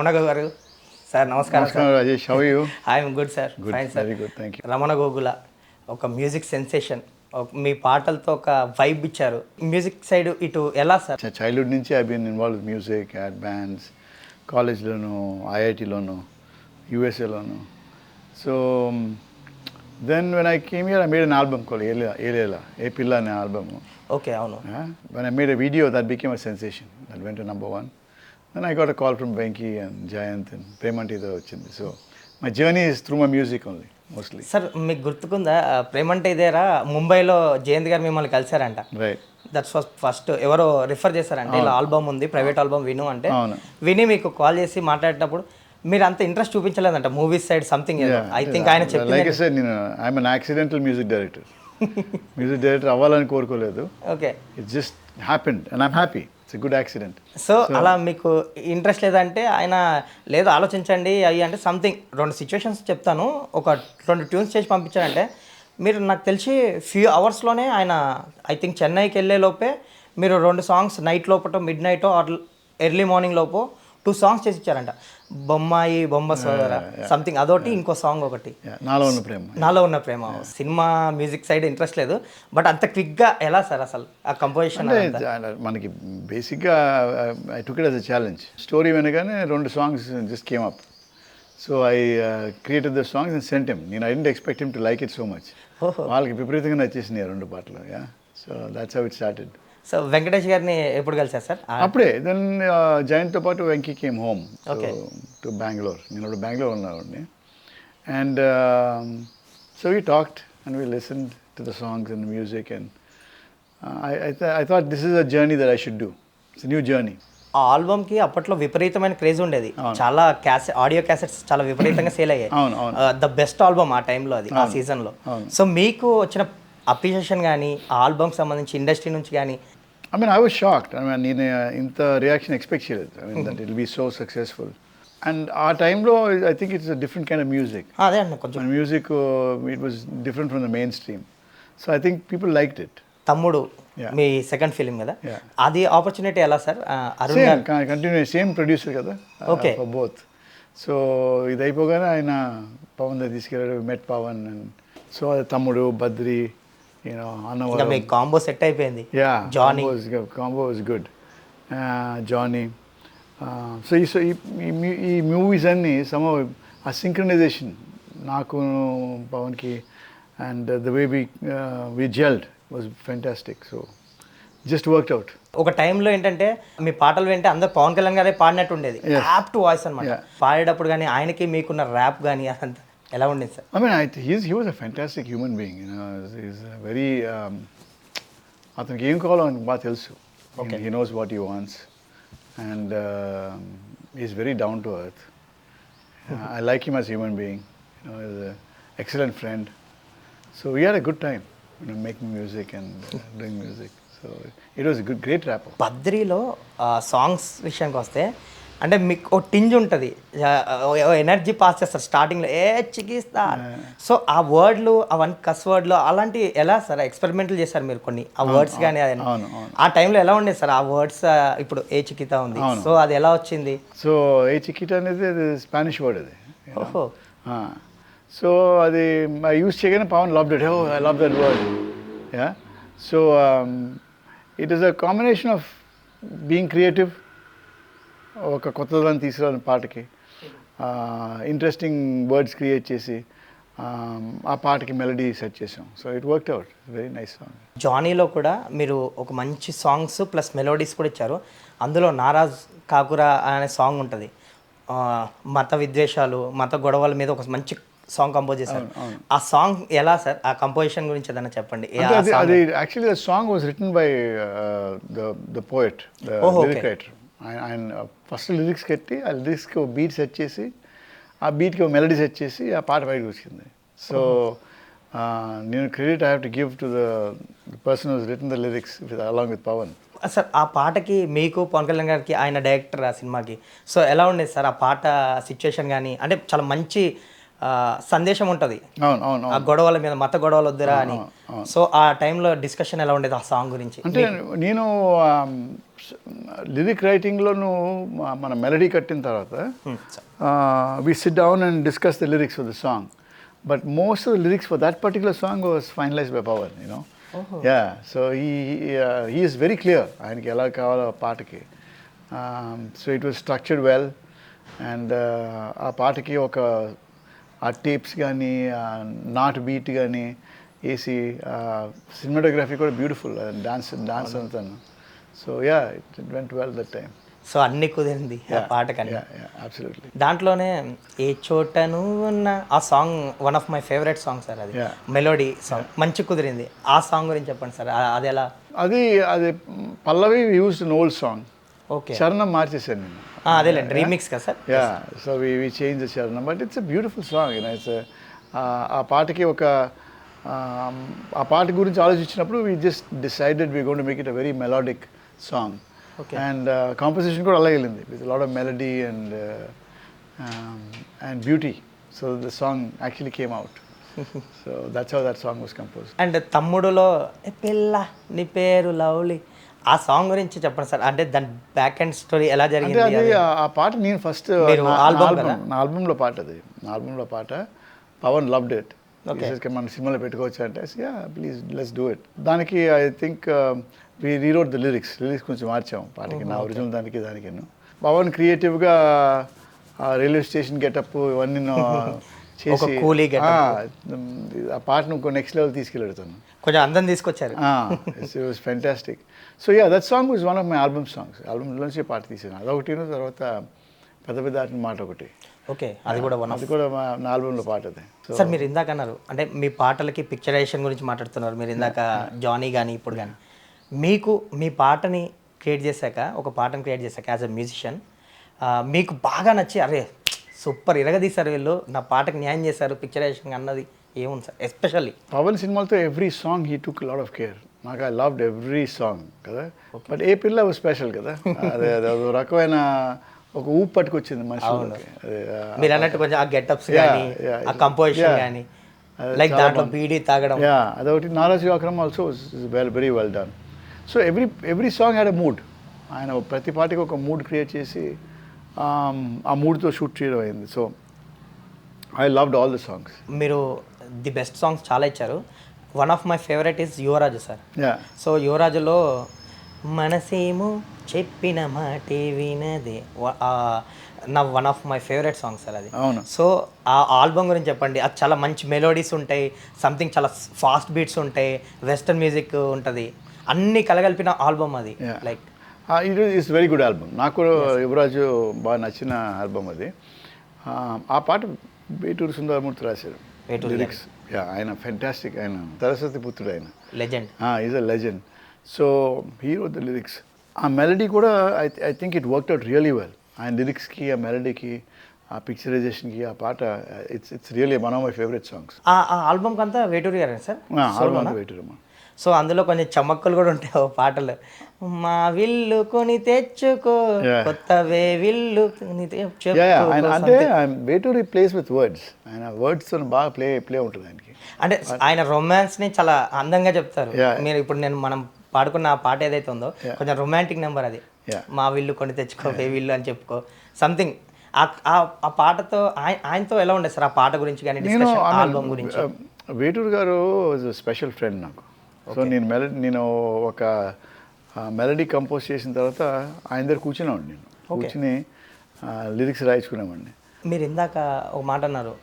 రమణ గారు సార్ నమస్కారం. నమస్కారం Rajesh, how you? I'm good sir, fine sir. Very good, thank you. Ramana Gogula ఒక మ్యూజిక్ సెన్సేషన్, మీ పాటలతో ఒక వైబ్ ఇచ్చారు. మ్యూజిక్ సైడ్ ఇటు ఎలా సార్? చైల్డ్హుడ్ నుంచి I been involve with music at bands, కాలేజ్లోను, ఐఐటీలోను, యూఎస్ఏలోను. So then when I came here I made an album called ఏలేలా, ఏ పిల్ల అనే ఆల్బమ్. ఓకే, అవును. When I made a video that became a sensation, that went to number one. Then I got a call from Venki and Jayant and Premanti వచ్చింది. So my journey is through my music only, mostly. Sir మీకు గుర్తుకుందా, ప్రేమంటే ఇదేరా ముంబైలో జయంత్ గారు మిమ్మల్ని కలిసారంట. Right. That's first ఎవరో refer చేశారంటే ఇలా album ఉంది, ప్రైవేట్ ఆల్బమ్ విను అంటే అవును. విని మీకు కాల్ చేసి మాట్లాడేటప్పుడు మీరు అంత ఇంట్రెస్ట్ చూపించలేదంట movies side something. I think ఆయన చెప్పింది, లైక్ ఐ సెడ్, నేను I'm an accidental music director. Music director అవ్వాలని కోరుకోలేదు. Okay, it just happened and I'm happy. It's a good accident. So అలా మీకు ఇంట్రెస్ట్ లేదంటే ఆయన లేదు ఆలోచించండి అవి అంటే సంథింగ్ 2 సిచ్యువేషన్స్ చెప్తాను, ఒక 2 ట్యూన్స్ చేసి పంపించారంటే మీరు నాకు తెలిసి ఫ్యూ అవర్స్లోనే ఆయన ఐ థింక్ చెన్నైకి వెళ్ళే లోపే మీరు 2 సాంగ్స్ నైట్ లోపల mid night or early morning లోపు 2 సాంగ్స్ చేసి ఇచ్చారంట. బొమ్మాయి బొమ్మ సోదర సంథింగ్ అదొకటి, ఇంకో సాంగ్ ఒకటి నాలో ఉన్న ప్రేమ. నాలో ఉన్న ప్రేమ. సినిమా మ్యూజిక్ సైడ్ ఇంట్రెస్ట్ లేదు, బట్ అంత క్విక్గా ఎలా సార్ అసలు ఆ కంపోజిషన్? మనకి బేసిక్గా I took it as a challenge. Story వినగానే 2 songs just came up. So I created the songs and sent him. నేను I didn't expect him to like it so much. వాళ్ళకి విపరీతంగా నచ్చేసినాయి 2 పాటలు. So that's how it started. So Venkatesh గారిని ఎప్పుడు కలిసారు sir? అప్పుడే. దెన్ జయంత్తో పాటు Venky came home to Bengaluru. నేను ఇప్పుడు బెంగళూరు ఉన్నాను. And so we talked and we listen to the songs and music and I thought this is a journey that I should do. It's new journey. ఆ ఆల్బమ్కి అప్పట్లో విపరీతమైన craze ఉండేది. చాలా audio cassettes చాలా విపరీతంగా సేల్ అయ్యాయి. ద బెస్ట్ ఆల్బమ్ ఆ టైంలో, అది ఆ సీజన్లో. సో మీకు వచ్చిన అప్రిషియేషన్ కానీ ఆ ఆల్బమ్కి సంబంధించి ఇండస్ట్రీ నుంచి కానీ? I mean, I was shocked. I mean, నేను ఇంత రియాక్షన్ ఎక్స్పెక్ట్ చేయలేదు. I mean, that it will be so successful. And ఆ టైంలో I think it's a different kind of music. అదే అన్న కొంచెం music, it was different from the mainstream. So I think people liked it. తమ్ముడు మీ second film కదా, అది opportunity ఎలా sir? Arun continue, same producer కదా. Okay, for both. సో ఇది అయిపోగానే ఆయన పవన్ దగ్గర తీసుకెళ్ళాడు, మెట్ పవన్. అండ్ సో అది తమ్ముడు, బద్రి, మీ కాంబో సెట్ అయిపోయింది. Johnny combo was good. Johnny. So ఈ మూవీస్ అన్నీ సమ్ ఆ సింక్రనైజేషన్ నాకు పవన్కి and the way we gelled was fantastic. So just worked out. ఒక టైంలో ఏంటంటే మీ పాటలు వింటే అందరు పవన్ కళ్యాణ్ గారే పాడినట్టు ఉండేది, ర్యాప్ టు వాయిస్ అనమాట. పాడేటప్పుడు కానీ ఆయనకి మీకున్న ర్యాప్ కానీ అదంతా ఎలా ఉండేది sir? I mean, he was a fantastic human being. He's a very అతనికి ఏం కావాలో అని బాగా తెలుసు. He knows what he wants and he's very down to earth. I like him as a human being. He's an excellent friend. So we had a good time making music and doing music. So it was a great rapper. బద్రీలో songs విషయానికి వస్తే అంటే మీకు ఒక tinge ఉంటుంది, energy pass చేస్తారు స్టార్టింగ్లో, ఏ చికిస్తా. So ఆ వర్డ్లు, అవన్నీ కస్ వర్డ్లు అలాంటివి ఎలా సార్ ఎక్స్పెరిమెంట్లు చేశారు మీరు కొన్ని ఆ వర్డ్స్ కానీ? అది ఆ టైంలో ఎలా ఉండేది సార్ ఆ వర్డ్స్? ఇప్పుడు ఏ చికితా ఉంది, సో అది ఎలా వచ్చింది? సో ఏ చికితా అనేది అది స్పానిష్ వర్డ్ అది. ఓహో. సో అది యూస్ చేయగానే Pawan loved it. I love that word. So it is a combination of being creative, ఒక కొత్తదాన్ని తీసుకురాని పాటకి ఇంట్రెస్టింగ్ వర్డ్స్ క్రియేట్ చేసి ఆ పాటకి మెలడీ సెట్ చేసాం. So it worked out. Very nice song. జానీలో కూడా మీరు ఒక మంచి సాంగ్స్ ప్లస్ మెలోడీస్ కూడా ఇచ్చారు. అందులో నారాజ్ కాకురా అనే సాంగ్ ఉంటుంది, మత విద్వేషాలు, మత గొడవల మీద ఒక మంచి సాంగ్ కంపోజ్ చేశారు. ఆ సాంగ్ ఎలా సార్? ఆ కంపోజిషన్ గురించి ఏదైనా చెప్పండి. అది actually the song was written by the poet, the lyric writer. ఆయన ఫస్ట్ లిరిక్స్ కట్టి ఆ లిరిక్స్కి ఒక బీట్ సెట్ చేసి ఆ బీట్కి ఒక మెలడీ సెట్ చేసి ఆ పాట బయటకు వచ్చింది. సో నేను credit I have to give to the person who's written the lyrics along with Pawan. Sir ఆ పాటకి మీకు పవన్ కళ్యాణ్ గారికి, ఆయన డైరెక్టర్ ఆ సినిమాకి, సో ఎలా ఉండేది సార్ ఆ పాట సిచ్యుయేషన్ కానీ? అంటే చాలా మంచి సందేశం ఉంటుంది ఆ గొడవల మీద, మత గొడవలు వద్దురా అని. సో ఆ టైంలో డిస్కషన్ ఎలా ఉండేది ఆ సాంగ్ గురించి? అంటే నేను లిరిక్ రైటింగ్లోను మన మెలడీ కట్టిన తర్వాత we sit down and discuss the lyrics of the song. But most of the lyrics for that particular song was finalized by Pawan, you know. Yeah, so he is very clear. ఆయనకి ఎలా కావాలో ఆ పాటకి. So it was structured well. And ఆ పాటకి ఒక ఆ tapes కానీ నాట్ బీట్ కానీ వేసి సినిమాటోగ్రఫీ కూడా బ్యూటిఫుల్ డాన్స్ అంతా. So yeah it went well that time. So అన్ని కుదిరింది ఆ పాటకని. అబ్సల్యూట్లీ. దాంట్లోనే ఏ చోట నువ్వు ఉన్న ఆ song one of my favourite song sir. అది మెలోడీ సాంగ్ మంచి కుదిరింది. ఆ సాంగ్ గురించి చెప్పండి సార్. అది ఎలా? అది పల్లవి used an old song. Okay. చరణం మార్చేసాను నేను. అదేలేండి రీమిక్స్ కదా sir. Yeah, so we change the చరణం, but it's a beautiful song. It's ఆ పాటకి ఒక ఆ పాట గురించి ఆలోచించినప్పుడు we just decided we going to make it a very melodic song. And composition కూడా అలాగే వెళ్ళింది with lot of melody and beauty. So the song actually came out. So that's how that song was composed. And తమ్ముడులో ఏ పిల్ల నీ పేరు lovely ఆ song గురించి చెప్పండి sir. అంటే దాని బ్యాక్ అండ్ స్టోరీ ఎలా జరిగింది? అది ఆ పాట నేను ఫస్ట్ నా ఆల్బంలో పాట, అది నా ఆల్బంలో పాట. Pawan loved it. మన సినిమాలో పెట్టుకోవచ్చు అంటే yeah please let's do it. దానికి I think we rewrote the lyrics కొంచెం మార్చాం పాటకి, నా ఒరిజినల్ దానికి. పవన్ క్రియేటివ్గా రైల్వే స్టేషన్ గెటప్ ఇవన్నీ చేసి ఆ పాటను ఇంకో నెక్స్ట్ లెవెల్ తీసుకెళ్ళాడుతాను. కొంచెం అందం తీసుకొచ్చారు. It was fantastic. So yeah, that song was one of my album songs. ఆల్బమ్లోంచి పాట తీసాను. అదొకటి, తర్వాత పెద్ద ఆటిన మాట ఒకటి. ఓకే, అది కూడా నా ఆల్బంలో పాట అది. సార్ మీరు ఇందాక అన్నారు అంటే మీ పాటలకి పిక్చరైజేషన్ గురించి మాట్లాడుతున్నారు మీరు ఇందాక జానీ కానీ ఇప్పుడు కానీ. మీకు మీ పాటని క్రియేట్ చేశాక, ఒక పాటను క్రియేట్ చేశాక యాజ్ అ మ్యూజిషియన్ మీకు బాగా నచ్చి అరే సూపర్ ఇరగదీశారు వీళ్ళు, నా పాటకి న్యాయం చేశారు పిక్చరైజేషన్ అన్నది ఏముంది సార్? ఎస్పెషల్లీ పవన్ సినిమాలతో every song he took lot of care. నాకు ఐ లవ్డ్ ఎవ్రీ సాంగ్ కదా. బట్ ఏ పిల్ల స్పెషల్ కదా. అదే రకమైన ఒక ఊపు పట్టుకొచ్చింది మనుషులకి. మీరు అన్నట్టు కొంచెం ఆ గెటప్స్ కానీ ఆ కంపోజిషన్ కానీ లైక్ దాంట్లో బీడీ తాగడం. అదొకటి. నారాజ్ వ్యాకరం also very well done. So every song had a mood. ఆయన ప్రతి పాటకి ఒక మూడ్ క్రియేట్ చేసి ఆ మూడ్తో షూట్ చేయడం అయింది. So I loved all the songs. మీరు ది బెస్ట్ సాంగ్స్ చాలా ఇచ్చారు. One of my favourite is యువరాజు సార్. సో యువరాజులో మనసేమో చెప్పిన మాటే వినదే నా one of my favourite song sir అది. సో ఆ ఆల్బమ్ గురించి చెప్పండి. అది చాలా మంచి మెలోడీస్ ఉంటాయి, సంథింగ్ చాలా ఫాస్ట్ బీట్స్ ఉంటాయి, వెస్టర్న్ మ్యూజిక్ ఉంటుంది, అన్నీ కలగలిపిన ఆల్బమ్ అది. Like it's very good album. నాకు యువరాజు బాగా నచ్చిన ఆల్బమ్ అది. ఆ పాట వేటూరు సుందరమూర్తి రాశారు లిరిక్స్. ఆయన ఫెంటాస్టిక్. ఆయన సరస్వతి పుత్రుడు, ఆయన legend. Is a legend. So he wrote the lyrics. ఆ మెలడీ కూడా I think it worked out really well. ఆయన లిరిక్స్కి, ఆ మెలడీకి, ఆ పిక్చరైజేషన్కి ఆ పాట it's really one of my favourite songs. ఆ ఆల్బమ్కి అంతా వేటూరి గారే సార్? ఆల్బమ్ అంతా వేటూరమ్మా. సో అందులో కొంచెం చమక్కులు కూడా ఉంటాయి ఓ పాటలు. మా విల్లు కొని తెచ్చుకో కొత్తవే విల్లు కొని అంటే వేటూరి ప్లేస్ విత్ వర్డ్స్. ఆయన వర్డ్స్ బాగా ప్లే ఉంటుంది ఆయనకి. అంటే ఆయన రొమాన్స్ని చాలా అందంగా చెప్తారు. మీరు ఇప్పుడు మనం పాడుకున్న ఆ పాట ఏదైతే ఉందో కొంచెం రొమాంటిక్ నెంబర్ అది. మా విల్లు కొని తెచ్చుకో వే విల్లు అని చెప్పుకో సంథింగ్. ఆ పాటతో ఆయనతో ఎలా ఉండేది సార్? ఆ పాట గురించి కానీ ఆల్బమ్ గురించి. వేటూరు గారు స్పెషల్ ఫ్రెండ్ నాకు. సో నేను ఒక మెలడీ కంపోజ్ చేసిన తర్వాత ఆయన దగ్గర కూర్చునేవాడిని. కూర్చుని లిరిక్స్ రాయించుకునేవాడిని. మీరు ఇందాక ఒక మాట అన్నారు,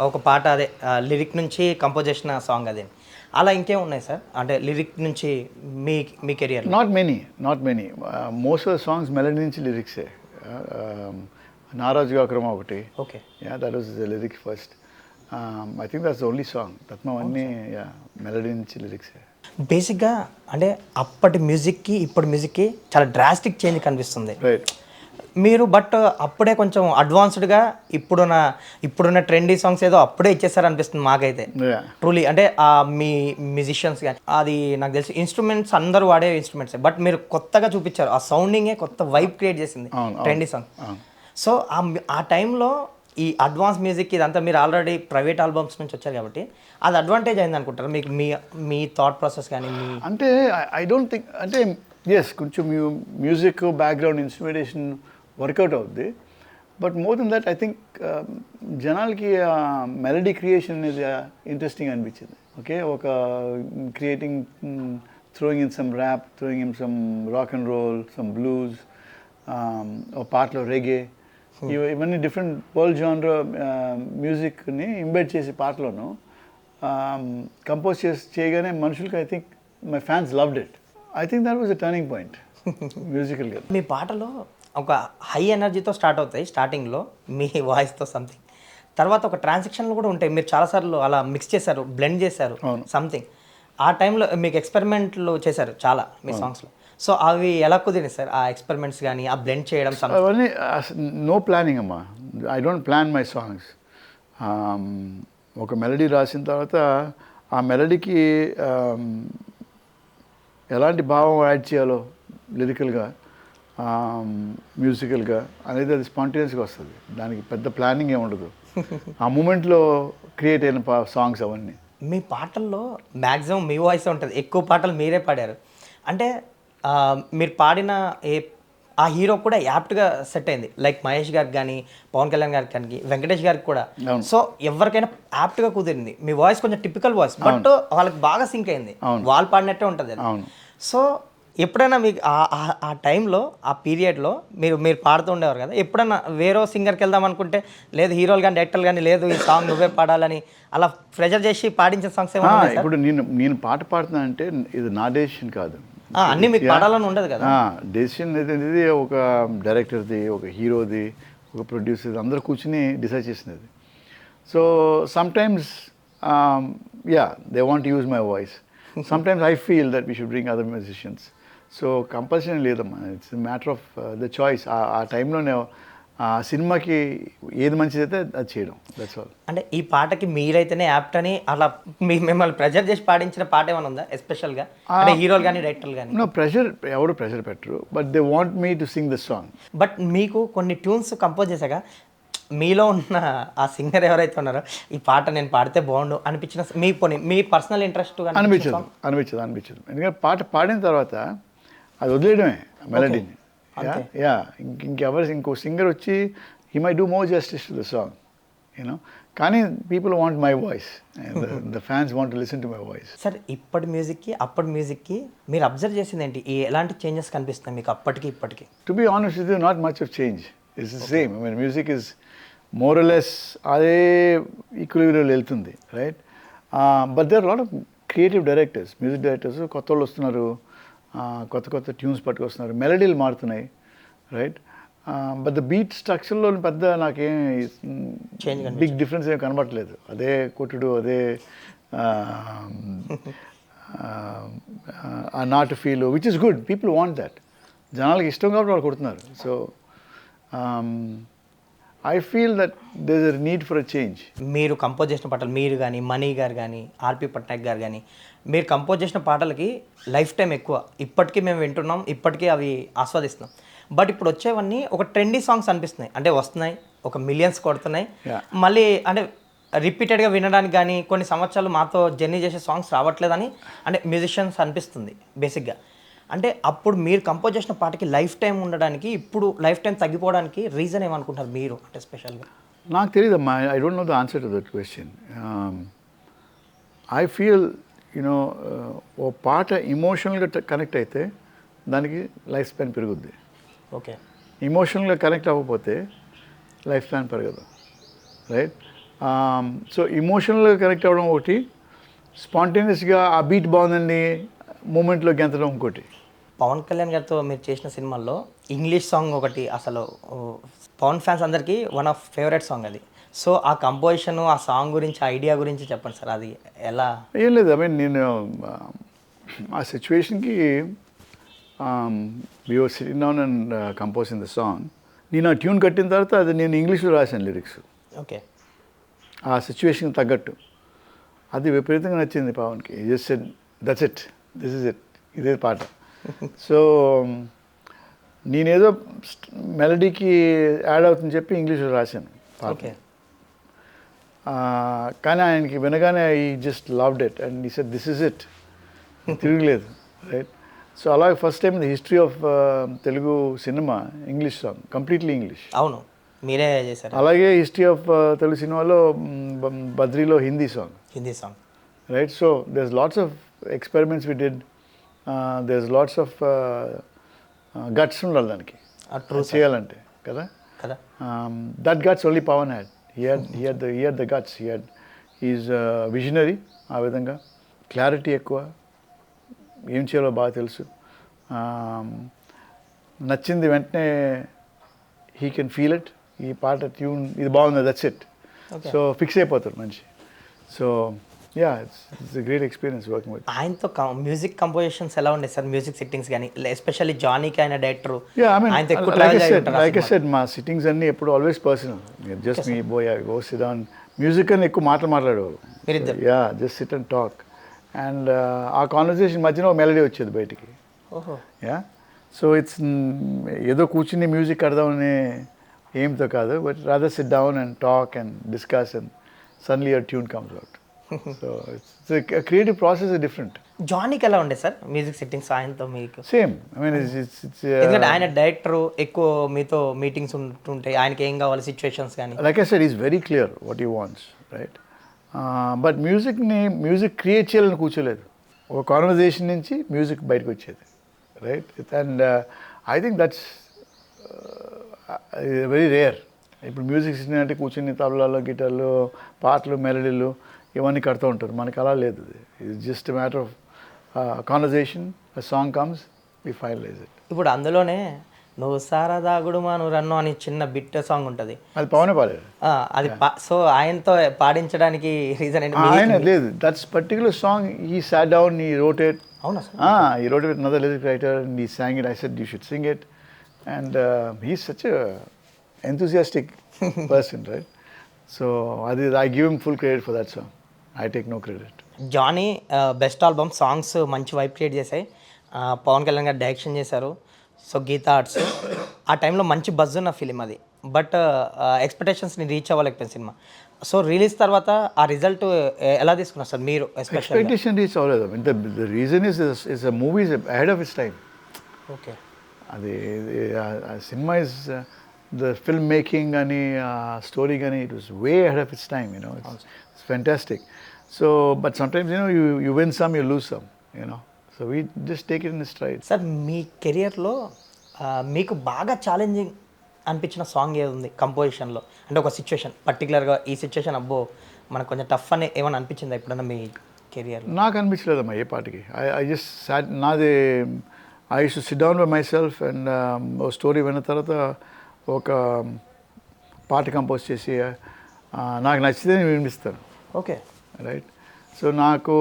ఒక పాట అదే లిరిక్ నుంచి కంపోజ్ చేసిన సాంగ్ అదే. అలా ఇంకేం ఉన్నాయి సార్? అంటే లిరిక్ నుంచి మీ career? Not many. Most of the songs melody నుంచి లిరిక్సే. నారాజు వ్యాకరం ఒకటి. Okay. That was the lyric first. I think that's the only song. తత్మం అన్నీ మెలడీ నుంచి లిరిక్సే. బేసిక్గా అంటే అప్పటి మ్యూజిక్కి ఇప్పటి మ్యూజిక్కి చాలా డ్రాస్టిక్ చేంజ్ కనిపిస్తుంది మీరు. బట్ అప్పుడే కొంచెం అడ్వాన్స్డ్గా ఇప్పుడున్న ట్రెండీ సాంగ్స్ ఏదో అప్పుడే ఇచ్చేసారు అనిపిస్తుంది మాకైతే ట్రూలీ. అంటే మీ మ్యూజిషియన్స్ కానీ అది నాకు తెలిసి ఇన్స్ట్రుమెంట్స్ అందరూ వాడే ఇన్స్ట్రుమెంట్స్, బట్ మీరు కొత్తగా చూపించారు. ఆ సౌండింగే కొత్త వైబ్ క్రియేట్ చేసింది ట్రెండీ సాంగ్. సో ఆ టైంలో ఈ అడ్వాన్స్ మ్యూజిక్ ఇదంతా మీరు ఆల్రెడీ ప్రైవేట్ ఆల్బమ్స్ నుంచి వచ్చారు కాబట్టి అది అడ్వాంటేజ్ అయింది అనుకుంటారు మీకు, మీ థాట్ ప్రాసెస్ కానీ మీ అంటే ఐ డోంట్ థింక్ అంటే ఎస్ కొంచెం మ్యూజిక్ బ్యాక్గ్రౌండ్ ఇన్స్ట్రుమెంటేషన్ వర్కౌట్ అవుద్ది. But more than that I think జనాలకి మెలడీ క్రియేషన్ అనేది ఇంట్రెస్టింగ్ అనిపించింది. ఓకే, ఒక creating, throwing in some rap, throwing in some rock and roll, some blues, ఒక పాటలో reggae, ఇవన్నీ డిఫరెంట్ వరల్డ్ జానర్ మ్యూజిక్ని embed చేసి పాటలోను కంపోజ్ చేయగానే మనుషులకి I think my fans loved it. I think that was a turning point మ్యూజికల్గా. మీ పాటలో ఒక హై ఎనర్జీతో స్టార్ట్ అవుతాయి స్టార్టింగ్లో మీ వాయిస్తో సంథింగ్, తర్వాత ఒక ట్రాన్సాక్షన్లు కూడా ఉంటాయి. మీరు చాలాసార్లు అలా మిక్స్ చేశారు, బ్లెండ్ చేశారు సంథింగ్. ఆ టైంలో మీకు ఎక్స్పెరిమెంట్లు చేశారు చాలా మీ సాంగ్స్లో. సో అవి ఎలా కుదిరింది సార్ ఆ ఎక్స్పెరిమెంట్స్ కానీ ఆ బ్లెండ్ చేయడం? అవన్నీ నో ప్లానింగ్ అమ్మా. I don't plan my songs. ఒక మెలడీ రాసిన తర్వాత ఆ మెలడీకి ఎలాంటి భావం యాడ్ చేయాలో లిరికల్గా, మ్యూజికల్గా అనేది అది స్పాంటేనియస్గా వస్తుంది. దానికి పెద్ద ప్లానింగ్ ఏమి ఉండదు. ఆ మూమెంట్లో క్రియేట్ అయిన సాంగ్స్ అవన్నీ. మీ పాటల్లో మ్యాక్సిమం మీ వాయిస్ ఉంటుంది, ఎక్కువ పాటలు మీరే పాడారు. అంటే మీరు పాడిన ఆ హీరో కూడా యాప్ట్గా సెట్ అయింది. లైక్ మహేష్ గారికి కానీ, పవన్ కళ్యాణ్ గారికి కానీ, వెంకటేష్ గారికి కూడా. సో ఎవరికైనా యాప్ట్గా కుదిరింది. మీ వాయిస్ కొంచెం టిపికల్ వాయిస్, బట్ వాళ్ళకి బాగా సింక్ అయింది, వాళ్ళు పాడినట్టే ఉంటుంది అది. సో ఎప్పుడైనా మీకు ఆ టైంలో, ఆ పీరియడ్లో మీరు పాడుతూ ఉండేవారు కదా, ఎప్పుడైనా వేరే సింగర్కి వెళ్దాం అనుకుంటే లేదు హీరోలు కానీ డైరెక్టర్లు కానీ లేదు ఈ సాంగ్ నువ్వే పాడాలని అలా ప్రెజర్ చేసి పాడించిన సాంగ్స్ ఏమన్నా? ఇప్పుడు నేను పాట పాడుతున్నా అంటే ఇది నా డెసిషన్ కాదు, అన్నీ మీకు పాడాలని ఉండదు కదా. డెసిషన్ అనేది ఒక డైరెక్టర్ది, ఒక హీరోది, ఒక ప్రొడ్యూసర్ది, అందరూ కూర్చుని డిసైడ్ చేసినది. So sometimes they want use my voice, sometimes I feel that we should bring other musicians. So compulsory లేదమ్మా, it's matter of the choice. ఆ టైంలోనే ఆ సినిమాకి ఏది మంచిదైతే అది చేయడం, దట్స్ ఆల్. అంటే ఈ పాటకి మీరైతేనే యాప్ట్ అని అలా మిమ్మల్ని ప్రెజర్ చేసి పాడించిన పాట ఏమైనా ఉందా ఎస్పెషల్గా? అంటే హీరోలు కానీ డైరెక్టర్లు కానీ? నో ప్రెషర్, ఎవరు ప్రెషర్ పెట్టరు, but they want me to sing the song. But మీకు కొన్ని ట్యూన్స్ కంపోజ్ చేశాక మీలో ఉన్న ఆ సింగర్ ఎవరైతే ఉన్నారో ఈ పాట నేను పాడితే బాగుండు అనిపించిన మీ పర్సనల్ ఇంట్రెస్ట్ అనిపించదు. ఎందుకంటే పాట పాడిన తర్వాత అది వదిలేయడమే మెలడీని. ఇంకో సింగర్ వచ్చి he might do more justice to the song, you know. కానీ people want my voice, the fans want to listen to my voice. Sir ఇప్పటి మ్యూజిక్కి అప్పటి మ్యూజిక్కి మీరు అబ్జర్వ్ చేసింది ఏంటి? ఎలాంటి చేంజెస్ కనిపిస్తున్నాయి మీకు అప్పటికి ఇప్పటికి? To be honest with you, not much of change, it's the same. I mean music is more or less అదే ఈక్విలిబ్రియంలో వెళ్తుంది, right? But there are lot of creative directors, music directors కొత్త వాళ్ళు వస్తున్నారు, కొత్త ట్యూన్స్ పట్టుకొస్తున్నారు, మెలడీలు మారుతున్నాయి, రైట్? బట్ ద బీట్ స్ట్రక్చర్లో పెద్ద నాకేం బిగ్ డిఫరెన్స్ ఏం కనబడట్లేదు. అదే కొట్టుడు, అదే ఆ not feel, which is good. People want that. జనాలకి ఇష్టం కాబట్టి వాళ్ళు కొడుతున్నారు. So I feel that there is a need for a change. మీరు కంపోజ్ చేసిన పాటలు, మీరు కానీ మనీ గారు కానీ ఆర్పి పట్నాయక్ గారు కానీ, మీరు కంపోజ్ చేసిన పాటలకి లైఫ్ టైం ఎక్కువ. ఇప్పటికీ మేము వింటున్నాం, ఇప్పటికీ అవి ఆస్వాదిస్తున్నాం. బట్ ఇప్పుడు వచ్చేవన్నీ ఒక ట్రెండీ సాంగ్స్ అనిపిస్తున్నాయి. అంటే వస్తున్నాయి, ఒక మిలియన్స్ కొడుతున్నాయి, మళ్ళీ అంటే రిపీటెడ్గా వినడానికి కానీ కొన్ని సంవత్సరాలు మాతో జర్నీ చేసే సాంగ్స్ రావట్లేదని అంటే మ్యూజిషియన్స్ అనిపిస్తుంది బేసిక్గా. అంటే అప్పుడు మీరు కంపోజ్ చేసిన పాటకి లైఫ్ టైం ఉండడానికి, ఇప్పుడు లైఫ్ టైం తగ్గిపోవడానికి రీజన్ ఏమనుకుంటారు మీరు? అంటే స్పెషల్గా నాకు తెలియదమ్మా, I don't know the answer to that question. I feel you know ఓ పాట ఇమోషనల్గా కనెక్ట్ అయితే దానికి లైఫ్ స్పాన్ పెరుగుద్ది. ఓకే, ఇమోషనల్గా కనెక్ట్ అవ్వకపోతే లైఫ్ స్పాన్ పెరగదు, రైట్? సో ఇమోషనల్గా కనెక్ట్ అవ్వడం ఒకటి, స్పాంటేనియస్గా ఆ బీట్ బాగుందండి మూమెంట్లో గెంతడం ఇంకోటి. పవన్ కళ్యాణ్ గారితో మీరు చేసిన సినిమాల్లో ఇంగ్లీష్ సాంగ్ ఒకటి అసలు పవన్ ఫ్యాన్స్ అందరికీ వన్ ఆఫ్ ఫేవరెట్ సాంగ్ అది. సో ఆ కంపోజిషన్, ఆ సాంగ్ గురించి, ఐడియా గురించి చెప్పండి సార్. అది ఎలా? ఏం లేదు, ఐ మీన్ నేను ఆ సిచ్యువేషన్కి we were sitting down and composing the song. నేను ఆ ట్యూన్ కట్టిన తర్వాత అది నేను ఇంగ్లీష్లో రాశాను లిరిక్స్. ఓకే, ఆ సిచ్యువేషన్కి తగ్గట్టు. అది విపరీతంగా నచ్చింది పవన్కి. Just said that's it, this is it, ఇదే పాట. సో నేనేదో మెలడీకి యాడ్ అవుతుందని చెప్పి ఇంగ్లీష్లో రాశాను. ఓకే. కానీ ఆయనకి వినగానే he just loved it and he said this is it, తిరగలేదు, రైట్. సో అలాగే first time in the history of Telugu cinema English song, completely English. అవును, మీరే చేశారు అలాగే హిస్టరీ ఆఫ్ తెలుగు సినిమాలో బద్రీలో Hindi song, Hindi song. Right. So there's lots of experiments we did, there's lots of guts ఉండాలి దానికి ట్రూ చేయాలంటే కదా. కదా. That guts only Pawan had. He had the guts. He's visionary. ఆ విధంగా క్లారిటీ ఎక్కువ, ఏం చేయాలో బాగా తెలుసు. నచ్చింది వెంటనే హీ కెన్ ఫీల్ ఇట్. ఈ పాట ట్యూన్ ఇది బాగుంది, that's it. Okay. So fix అయిపోతారు మనిషి. So yeah, it's a great experience working with. ఆయనతో మ్యూజిక్ కంపోజిషన్స్ ఎలా ఉండే సార్? మ్యూజిక్ సిట్టింగ్స్ కానీ ఎస్పెషల్లీ జానీకి ఆయన డైరెక్టర్, Yeah, I mean, ఆయనతో ఎక్కువ like I travel said, like I said, మా సిట్టింగ్స్ అన్నీ ఎప్పుడు ఆల్వేస్ పర్సనల్. జస్ట్ మీ బోయ్ గో సిట్ డౌన్, మ్యూజిక్ అని ఎక్కువ మాట్లాడేవారు. మీరిద్దరు? Yeah, just SIT and talk. And ఆ కాన్వర్సేషన్ మధ్యన ఒక మెలడీ వచ్చేది బయటికి. ఓహో. యా, సో ఇట్స్ ఏదో కూర్చుని మ్యూజిక్ ఆడదామనే ఏంతో కాదు, but rather sit down and talk and discuss and suddenly a tune comes out. So it's creative process is different. జానీకి ఎలా ఉండే సార్ మ్యూజిక్ సిట్టింగ్స్ ఆయనతో మీకు? సేమ్, ఐ మీన్ ఇట్స్ ఎందుకంటే ఆయన డైరెక్టర్, ఎక్కువ మీతో మీటింగ్స్ ఉంటుంటాయి, ఆయనకి ఏం కావాలి సిచ్యువేషన్స్ కానీ. like I said, he's very clear what he wants, right? But music create చేయాలని కూర్చోలేదు, ఒక కాన్వర్జేషన్ నుంచి మ్యూజిక్ బయటకు వచ్చేది, right. And I think that's very rare. ఇప్పుడు మ్యూజిక్ అంటే కూర్చుని తబలాలు, గిటార్లు, పాటలు, మెలడీలు ఇవన్నీ కడుతూ ఉంటారు. మనకి అలా లేదు. It's just matter of conversation, a song comes, we finalize it. ఇప్పుడు అందులోనే నువ్వు సారదాగుడు మాను రన్ను అని చిన్న బిట్ సాంగ్ ఉంటుంది, అది పవనే పాడారు. అది సో ఆయనతో పాడించడానికి రీజన్ ఏంటి? ఆయన లేదు, that's particular song he sat down, he wrote it. అవునా sir? He wrote it with another lyric writer and he sang it. I said, you should sing it. And he's such a enthusiastic person, right? So I give him full credit for that song. I take no credit. Johnny best album songs మంచి vibe create చేశాయి. పవన్ కళ్యాణ్ గారు direction చేశారు. So Gita arts ఆ టైంలో మంచి buzz ఉన్న film అది. But ఎక్స్పెక్టేషన్స్ని రీచ్ అవ్వలేకపోయింది సినిమా. సో రిలీజ్ తర్వాత ఆ రిజల్ట్ ఎలా తీసుకున్నారు సార్ మీరు? Expectation reach అవ్వలేదు. I mean, the reason is a movie is ahead of its time. Okay. అది ఆ సినిమా ఇస్ ద ఫిల్మ్ మేకింగ్ అని, స్టోరీ కానీ, it was way ahead of its time, it's fantastic. So but sometimes you win some, you lose some, so we just take it in straight. Sir మీ కెరియర్లో మీకు బాగా challenging అనిపించిన song ఏది ఉంది కంపోజిషన్లో? అంటే ఒక సిచ్యువేషన్ పర్టికులర్గా ఈ సిచ్యువేషన్ అబ్బో మనకు కొంచెం టఫ్ అని ఏమైనా అనిపించిందా ఎప్పుడన్నా మీ కెరియర్లో? నాకు అనిపించలేదమ్మా ఏ పాటకి. ఐ జస్ట్ సాట్, నాది I use to sit down by myself and ఓ స్టోరీ విన్న తర్వాత ఒక పాట కంపోజ్ చేసి నాకు నచ్చితే నేను వినిపిస్తాను, ఓకే, రైట్. సో నాకు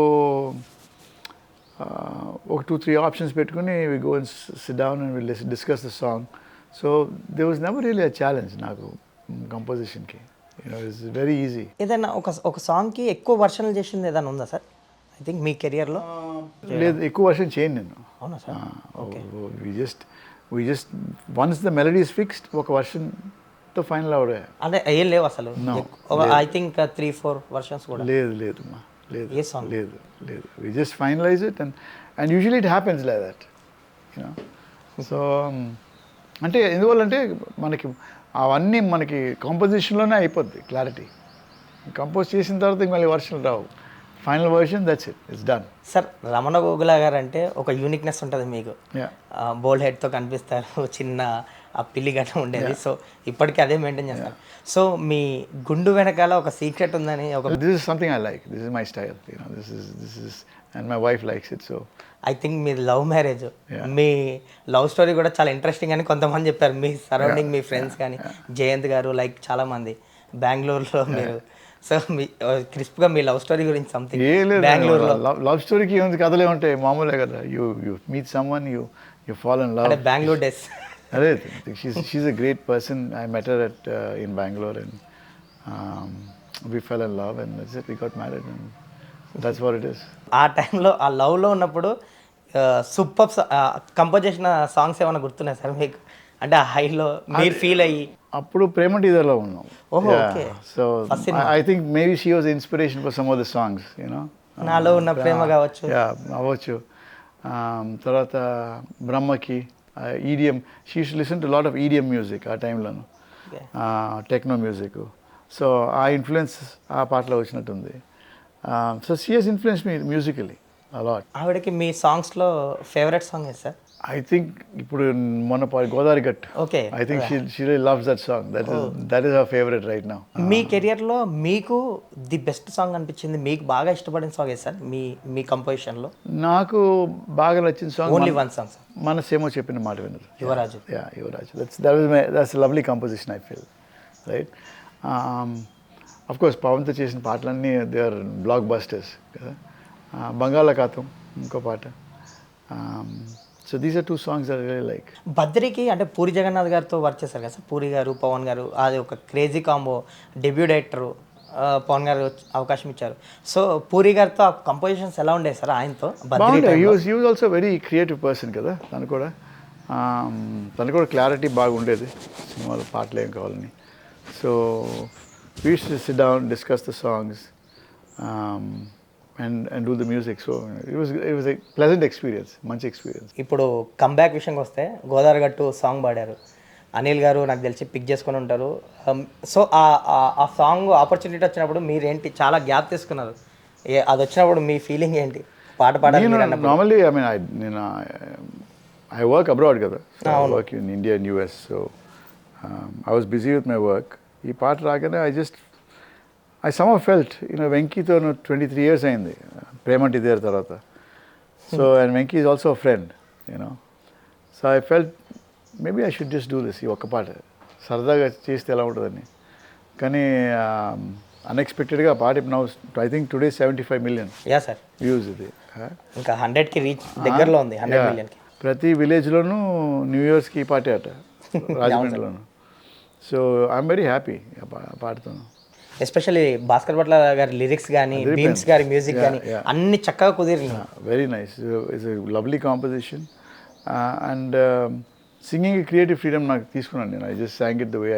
ఒక 2-3 ఆప్షన్స్ పెట్టుకుని we go and sit down and will discuss the song. So they was never really a challenge నాకు కంపోజిషన్కి. It's very easy. ఏదైనా ఒక సాంగ్కి ఎక్కువ వర్షన్లు చేసింది ఏదైనా ఉందా సార్? ఐ థింక్ మీ కెరియర్లో లేదు, ఎక్కువ వర్షన్ చేయను నేను. అవునా sir? we just once the melody is fixed, ఒక వర్షన్తో ఫైనల్ అవడే. అంటే ఏం లేవు అసలు? No, ఐ థింక్ 3-4 వర్షన్స్ కూడా లేదు మా లేదు. ఏ song? లేదు we just finalize it and usually it happens like that, so అంటే ఎందువల్లంటే మనకి అవన్నీ మనకి కంపోజిషన్లోనే అయిపోద్ది క్లారిటీ. కంపోజ్ చేసిన తర్వాత ఇంక మళ్ళీ వర్షన్లు రావు. Final version, that's it, it's done. Sir Ramana Gogula గారు అంటే ఒక యూనిక్నెస్ ఉంటుంది మీకు. బోల్డ్ హెడ్తో కనిపిస్తారు, చిన్న ఆ పిల్లి గట్ట ఉండేది. సో ఇప్పటికీ అదే మెయింటైన్ చేస్తారు. సో మీ గుండు వెనకాల ఒక సీక్రెట్ ఉందని ఒక this is something I like, this is my style, this is and my wife likes it. So I think me love marriage, me love story కూడా చాలా ఇంట్రెస్టింగ్ అని కొంతమంది చెప్పారు. మీ సరౌండింగ్ మీ ఫ్రెండ్స్ కానీ, జయంత్ గారు లైక్ చాలామంది బెంగళూరులో మీరు. సో మీ క్రిస్ప్గా మీ లవ్ స్టోరీ గురించి సంథింగ్. ఏ లేదు, బెంగళూరులో లవ్ స్టోరీకి ఏముంది, కథలే ఉంటాయి, మామూలే కదా. You meet someone, you fall in love. అంటే బెంగళూరు డేస్. అదే, she's a great person. I met her in Bengaluru and we fell in love and that's it, we got married and that's what it is. ఆ టైంలో ఆ లవ్లో ఉన్నప్పుడు super compose చేసిన songs ఏమైనా గుర్తున్నాయి సార్ మీకు? అంటే ఆ హైలో మీరు ఫీల్ అయ్యి అప్పుడు ప్రేమ టీజర్లో ఉన్నాం. ఓహో, okay. So First cinema. I think maybe she was inspiration for some of the songs you know. నాలో ఉన్న ప్రేమ కావచ్చు. యా అవ్వచ్చు. తర్వాత బ్రహ్మకి EDM, she should listen to lot of EDM music ఆ టైంలోను, Okay. Techno music. సో ఆ ఇన్ఫ్లుయెన్స్ ఆ పాటలో వచ్చినట్టుంది. So she has influence me musically a lot. ఆవిడకి మీ సాంగ్స్లో ఫేవరెట్ సాంగ్ ఏది సార్? ఐ థింక్ ఇప్పుడు మొన్న గోదావరి గట్, okay. I think she really loves that song. That is our favourite right now. మీ కెరియర్లో మీకు ది బెస్ట్ సాంగ్ అనిపించింది, మీకు బాగా ఇష్టపడిన సాంగ్ ఏది సార్ మీ మీ కంపోజిషన్లో? నాకు బాగా నచ్చిన song only one song sir. మనసేమో చెప్పిన మాట వినదు. Yuvaraju. Yeah Yuvaraju. That's lovely composition I feel, right. Of course పవన్తో చేసిన పాటలన్నీ దే ఆర్ బ్లాక్ బస్టర్స్ కదా. బంగాళాఖాతం ఇంకో పాట. So these are 2 songs I really like. బద్రికి అంటే పూరి జగన్నాథ్ గారితో వర్క్ చేశారు కదా సార్, పూరి గారు పవన్ గారు, అది ఒక crazy combo. Debut director Pawan garu అవకాశం ఇచ్చారు. సో పూరి గారితో ఆ కంపోజిషన్స్ ఎలా ఉండేవి సార్ ఆయనతో? బాగుంటాయి. He was also very creative person కదా. తను కూడా క్లారిటీ బాగా ఉండేది సినిమాలో పాటలు ఏం కావాలని. So we used to sit down, discuss the songs and do the music. So it was a pleasant experience, మంచి ఎక్స్పీరియన్స్. ఇప్పుడు కంబ్యాక్ విషయంకి వస్తే గోదావరి గట్టు సాంగ్ పాడారు, అనిల్ గారు నాకు తెలిసి పిక్ చేసుకొని ఉంటారు. సో ఆ సాంగ్ ఆపర్చునిటీ వచ్చినప్పుడు మీరేంటి చాలా గ్యాప్ తీసుకున్నారు, అది వచ్చినప్పుడు మీ ఫీలింగ్ ఏంటి? పాట పాడాలి నార్మల్లీ నేను ఐ వర్క్ అబ్రాడ్ కదా, work in India and US. So I was busy with my work. ఈ పాట రాగానే I somehow felt, వెంకీతో 23 years అయింది ప్రేమ టీజర్ తర్వాత. So and Venky is also friend, so I felt maybe I should just do this. ఈ ఒక్క పాట సరదాగా చేస్తే ఎలా ఉంటుందని. కానీ అన్ఎక్స్పెక్టెడ్గా పాట now I think today 75 million yeah sir views. ఇది ఇంకా 100కి రీచ్ దగ్గరలో ఉంది, 100 millionకి. ప్రతి విలేజ్లోనూ న్యూ ఇయర్స్కి ఈ పాటే అట రాజమండ్రిలోను. సో ఐఎమ్ వెరీ హ్యాపీ పాటతోను. ఎస్పెషల్లీ భాస్కర్ భట్ల గారి లిరిక్స్ కానీ, బీమ్స్ గారి మ్యూజిక్ కానీ అన్ని చక్కగా కుదిరినాయి. Very nice. It's a lovely composition and singing creative freedom నాకు తీసుకున్నాను నేను. I just sang it the way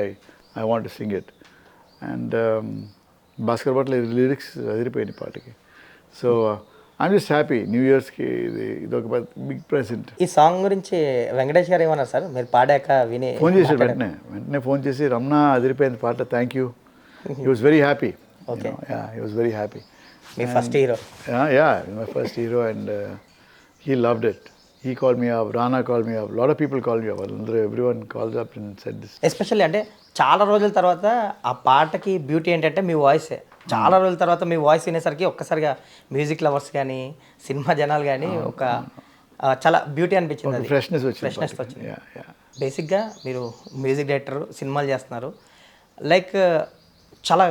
I want to sing it. And Bhaskar Bhatla lyrics అదిరిపోయినాయి పాటకి. So I'm just happy. New ఇయర్స్కి ఇదొక బిగ్ ప్రెజెంట్. ఈ సాంగ్ గురించి వెంకటేష్ గారు ఏమన్నారు సార్ మీరు పాడాక? ఫోన్ చేశారు వెంటనే ఫోన్ చేసి, రమణ అదిరిపోయింది పాట, thank you. He was very happy. Okay. Yeah, he was very happy. My first hero. Yeah, my first hero, and he loved it. He called me up, Rana called me up, a lot of people called me up. Everyone called up and said this. Especially అంటే చాలా రోజుల తర్వాత ఆ పాటకి beauty ఏంటంటే మీ వాయిసే. చాలా రోజుల తర్వాత మీ వాయిస్ వినేసరికి ఒక్కసారిగా మ్యూజిక్ లవర్స్ కానీ, సినిమా జనాలు కానీ ఒక చాలా బ్యూటీ అనిపించింది. అది ఫ్రెష్నెస్ వచ్చింది. బేసిక్గా మీరు మ్యూజిక్ డైరెక్టర్, సినిమాలు చేస్తున్నారు. లైక్ చాలా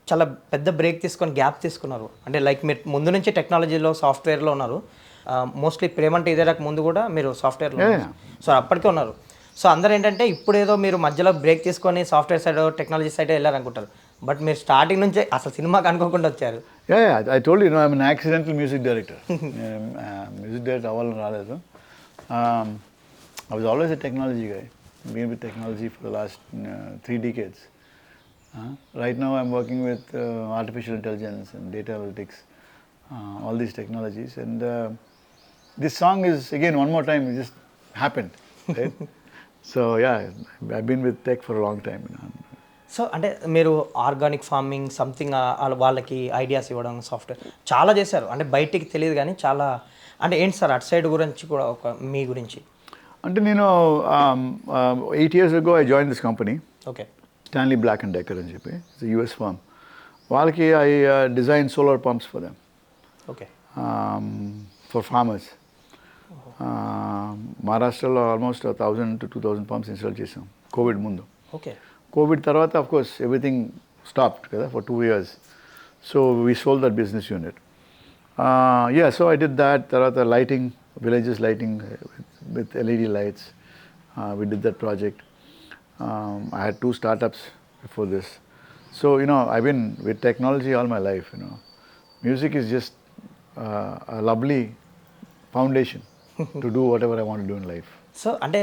చాలా పెద్ద బ్రేక్ తీసుకొని గ్యాప్ తీసుకున్నారు. అంటే లైక్ మీరు ముందు నుంచి టెక్నాలజీలో, సాఫ్ట్వేర్లో ఉన్నారు. మోస్ట్లీ ప్రేమంటే ఇదేరాక ముందు కూడా మీరు సాఫ్ట్వేర్లో, సో అప్పటికే ఉన్నారు. సో అందరూ ఏంటంటే ఇప్పుడు ఏదో మీరు మధ్యలో బ్రేక్ తీసుకొని సాఫ్ట్వేర్ సైడ్, టెక్నాలజీ సైడ్ వెళ్ళారనుకుంటారు. బట్ మీరు స్టార్టింగ్ నుంచే అసలు సినిమాకి అనుకోకుండా వచ్చారు. I told you I'm an accidental music director. Music director అవ్వాలని రాలేదు. I was always a technology guy, been with technology for the last 3 decades. Right now I'm working with artificial intelligence and data analytics, all these technologies, and this song is again one more time it just happened, right? So yeah, I've been with tech for a long time. So అంటే మీరు organic farming something వాళ్ళకి ideas ఇవ్వడం, software చాలా చేశారు. అంటే బయటికి తెలియదు కానీ చాలా. అంటే ఏంటి సార్ అటు సైడ్ గురించి కూడా ఒక మీ గురించి? అంటే నేను 8 years ago I joined this company. Okay. Stanley Black & Decker అని చెప్పి, ఇట్స్ US firm. వాళ్ళకి I design solar pumps for them. Okay. For farmers. మహారాష్ట్రలో ఆల్మోస్ట్ 1000 to 2000 పంప్స్ ఇన్స్టాల్ చేసాం కోవిడ్ ముందు. ఓకే. కోవిడ్ తర్వాత అఫ్ కోర్స్ ఎవ్రీథింగ్ స్టాప్డ్ కదా for 2 years. So we sold that business unit. So I did that. తర్వాత lighting, villages lighting with LED lights. We did that project. I had 2 startups before this. So, I've been with technology all my life, Music is just a lovely foundation to do whatever I want to do in life. So అంటే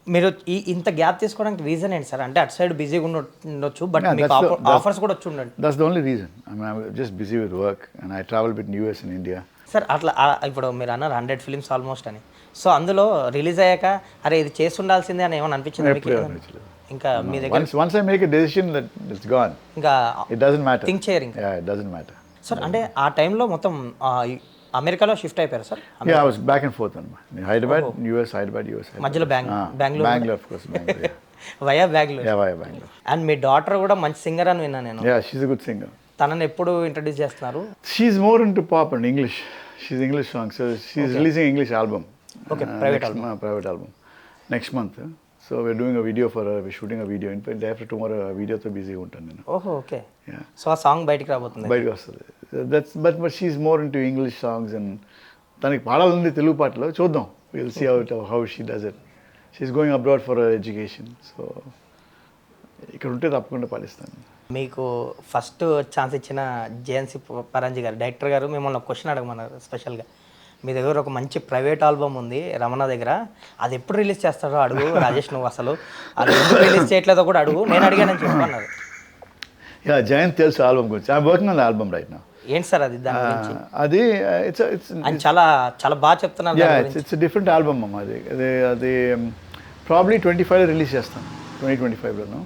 మీరు ఇంత gap తీసుకోవడానికి reason ఏంటి sir? అంటే అటు side బిజీగా ఉండొచ్చు, but Yeah, మీకు that's ఆఫర్స్ కూడా వచ్చి ఉండండి. That's the only reason. I mean, I'm just busy with work and I travel between US and India. Sir అట్లా ఇప్పుడు మీరు అన్నారు 100 ఫిల్మ్స్ ఆల్మోస్ట్ అని. సో అందులో రిలీజ్ అయ్యాక అరే ఇది చేసి ఉండాల్సిందే అని ఏమైనా అనిపించింది మీకు? ఇంకా మీ దగ్గర Once I make a decision, that it's gone. ఇంకా It doesn't matter. థింక్ చేయరు ఇంకా. Yeah, it doesn't matter. Sir అంటే ఆ టైంలో మొత్తం అమెరికాలో షిఫ్ట్ అయిపోయారు sir? Yeah, I was back and forth. Hyderabad, US, Hyderabad, US. మధ్యలో Bengaluru. Bangalore, of course. Bangalore, yeah. Via Bengaluru. Yeah, via Bangalore. And me daughter కూడా మంచి సింగర్ అని విన్నా నేను. Yeah, she's a good singer. తనని ఎప్పుడు ఇంట్రడ్యూస్ చేస్తున్నారు? She's more into pop and English. She's English song, so she's releasing English album. Okay, private album. Private album. Next month. So we're doing a video for her. We're shooting a video. In fact, day after tomorrow, a video to busy ఉంటాను నేను. ఓహో, okay. Yeah. So ఆ song బయటికి రాబోతుంది. బయటకు వస్తుంది. But she's more into English songs and తనకి పాడాలంది తెలుగు పాటలో చూద్దాం. We'll see how she does it. She's going abroad for her education. So ఇక్కడ ఉంటే తప్పకుండా పాడిస్తాను. మీకు ఫస్ట్ ఛాన్స్ ఇచ్చిన జేఎన్సీ పరంజీ గారు, డైరెక్టర్ గారు మిమ్మల్ని ఒక క్వశ్చన్ అడగమన్నారు స్పెషల్గా. మీ దగ్గర ఒక మంచి ప్రైవేట్ ఆల్బమ్ ఉంది రమణ దగ్గర, అది ఎప్పుడు రిలీజ్ చేస్తారో అడుగు రాజేష్, నువ్వు అసలు అది ఎప్పుడు రిలీజ్ చేయట్లేదో కూడా అడుగు, నేను అడిగానని చెప్పన్నారు. యా, జయంత్ తెలుసు ఆల్బమ్ గురించి. I'm working on the album right now. ఏంటి సార్ అది దాని గురించి? అది ఇట్స్ ఆయన చాలా చాలా బాగా చెప్తున్నారు. యా, ఇట్స్ డిఫరెంట్ ఆల్బమ్ అమ్మ. అది ప్రాబ్లీ 25లో రిలీజ్ చేస్తాను, 2025లోను.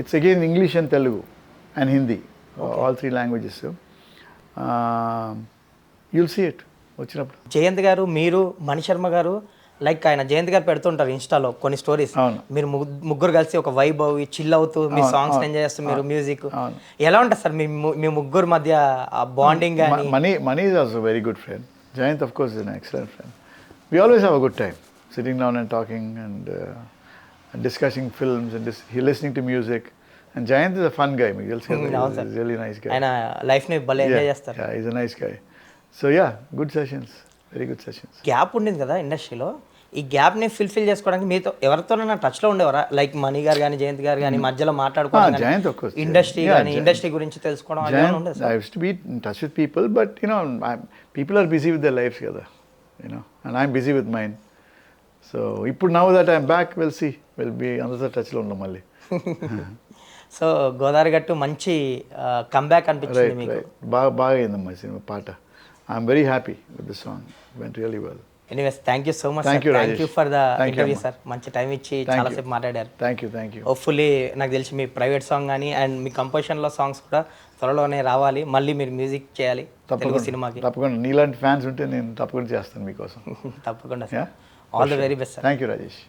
It's again English and Telugu and Hindi, all 3 languages. You'll see it వచ్చినప్పుడు. జయంత్ గారు, మీరు, మణిశర్మ గారు, లైక్ ఆయన జయంత్ గారు పెడుతుంటారు ఇన్స్టాలో కొన్ని స్టోరీస్. మీరు ముగ్గురు కలిసి ఒక వైబ్ చిల్ అవుతూ మీ సాంగ్స్ ఎంజాయ్ చేస్తూ మీరు మ్యూజిక్, ఎలా ఉంటుంది సార్ మీ ముగ్గురు మధ్య ఆ బాండింగ్? కానీ Mani is also very good friend. Jayanth of course is an excellent friend. We always have a good time sitting down and talking and discussing films and listening to music. And Jayanth is a fun guy. మీకు తెలుసు, really nice guy. ఆయన లైఫ్ని భలే enjoy చేస్తారు. Is a nice guy. So yeah, good sessions, very good sessions. Gap ఉండింది కదా ఇండస్ట్రీలో, ఈ గ్యాప్ని ఫిల్ఫిల్ చేసుకోవడానికి మీతో ఎవరితోనైనా టచ్లో ఉండేవారా? లైక్ మణి గారు కానీ జయంత్ గారు కానీ మధ్యలో మాట్లాడుకోవడం, ఇండస్ట్రీ కానీ ఇండస్ట్రీ గురించి తెలుసుకోవడం? I used to be in touch with people, but people are busy with their lives కదా, and I'm busy with mine. So ఇప్పుడు now that I'm back, we'll see, we'll be అందరితో టచ్లో ఉన్నాం మళ్ళీ. So Godavari గట్టు మంచి కంబ్యాక్ అనిపించింది మీకు? బాగా అయిందమ్మా సినిమా పాట. I'm very happy with the song. It went really well. Anyways, thank you so much. Thank you for the interview sir. మంచి టైం ఇచ్చి చాలాసేపు మాట్లాడారు. Thank you. హోప్ఫుల్లీ నాకు తెలిసి మీ ప్రైవేట్ సాంగ్ కానీ అండ్ మీ కంపోజిషన్లో సాంగ్స్ కూడా త్వరలోనే రావాలి. మళ్ళీ మీరు మ్యూజిక్ చేయాలి తెలుగు సినిమాకి. తప్పకుండా, నీలాంటి ఫ్యాన్స్ ఉంటే నేను తప్పకుండా చేస్తాను మీకోసం. తప్పకుండా sir. All the very best sir. Thank you Rajesh.